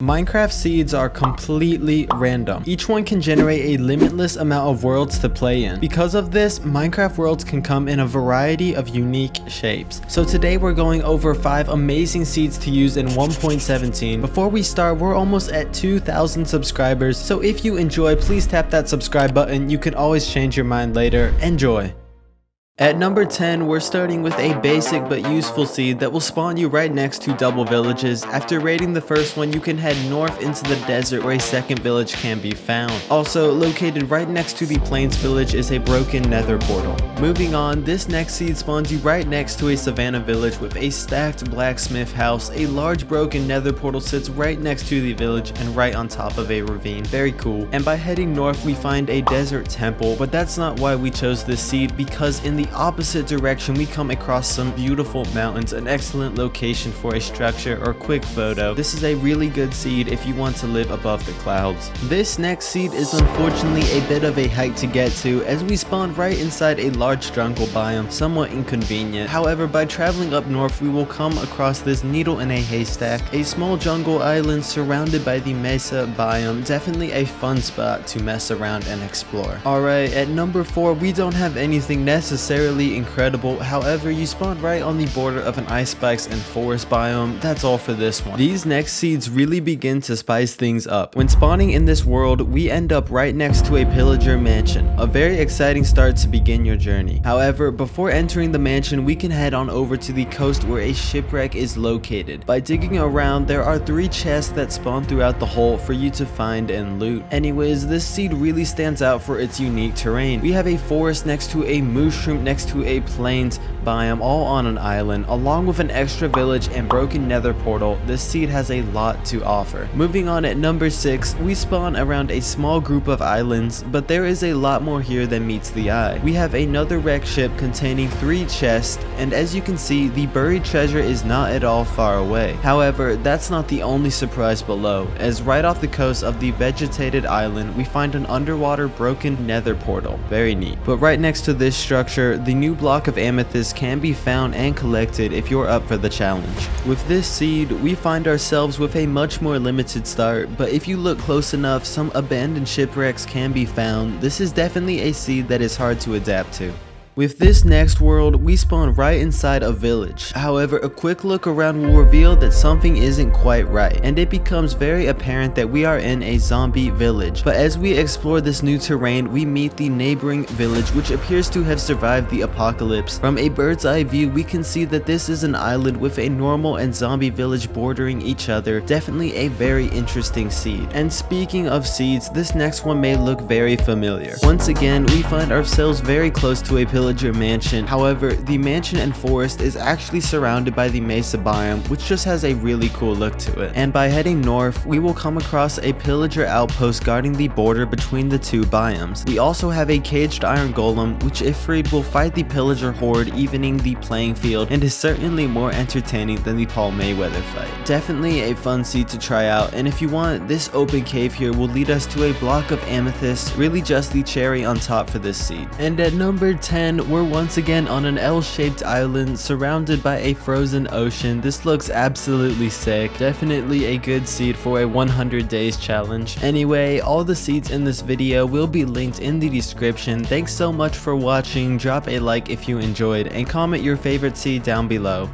Minecraft seeds are completely random. Each one can generate a limitless amount of worlds to play in. Because of this, Minecraft worlds can come in a variety of unique shapes. So today we're going over 5 amazing seeds to use in 1.17. Before we start, we're almost at 2,000 subscribers, so if you enjoy, please tap that subscribe button. You can always change your mind later. Enjoy! At number 10, we're starting with a basic but useful seed that will spawn you right next to double villages. After raiding the first one, you can head north into the desert where a second village can be found. Also, located right next to the plains village is a broken nether portal. Moving on, this next seed spawns you right next to a savannah village with a stacked blacksmith house. A large broken nether portal sits right next to the village and right on top of a ravine. Very cool. And by heading north, we find a desert temple, but that's not why we chose this seed, because in the opposite direction we come across some beautiful mountains, an excellent location for a structure or quick photo. This is a really good seed if you want to live above the clouds. This next seed is unfortunately a bit of a hike to get to, as we spawn right inside a large jungle biome, somewhat inconvenient. However, by traveling up north we will come across this needle in a haystack, a small jungle island surrounded by the mesa biome. Definitely a fun spot to mess around and explore. Alright, at number 4, we don't have anything necessarily incredible. However, you spawn right on the border of an ice spikes and forest biome. That's all for this one. These next seeds really begin to spice things up. When spawning in this world, we end up right next to a Pillager Mansion, a very exciting start to begin your journey. However, before entering the mansion, we can head on over to the coast where a shipwreck is located. By digging around, there are 3 chests that spawn throughout the hole for you to find and loot. Anyways, this seed really stands out for its unique terrain. We have a forest next to a mushroom next to a plains biome, all on an island, along with an extra village and broken nether portal. This seed has a lot to offer. Moving on, at number 6, we spawn around a small group of islands, but there is a lot more here than meets the eye. We have another wrecked ship containing 3 chests, and as you can see, the buried treasure is not at all far away. However, that's not the only surprise below, as right off the coast of the vegetated island, we find an underwater broken nether portal. Very neat. But right next to this structure, the new block of amethyst can be found and collected if you're up for the challenge. With this seed, we find ourselves with a much more limited start, but if you look close enough, some abandoned shipwrecks can be found. This is definitely a seed that is hard to adapt to. With this next world, we spawn right inside a village. However, a quick look around will reveal that something isn't quite right, and it becomes very apparent that we are in a zombie village. But as we explore this new terrain, we meet the neighboring village, which appears to have survived the apocalypse. From a bird's eye view, we can see that this is an island with a normal and zombie village bordering each other. Definitely a very interesting seed. And speaking of seeds, this next one may look very familiar. Once again, we find ourselves very close to a Pillager Mansion. However, the mansion and forest is actually surrounded by the mesa biome, which just has a really cool look to it. And by heading north, we will come across a Pillager Outpost guarding the border between the 2 biomes. We also have a caged iron golem, which if freed will fight the pillager horde, evening the playing field, and is certainly more entertaining than the Paul Mayweather fight. Definitely a fun seed to try out, and if you want, this open cave here will lead us to a block of amethyst, really just the cherry on top for this seed. And at number 10, we're once again on an L-shaped island surrounded by a frozen ocean. This looks absolutely sick. Definitely a good seed for a 100 days challenge. Anyway, all the seeds in this video will be linked in the description. Thanks so much for watching. Drop a like if you enjoyed and comment your favorite seed down below.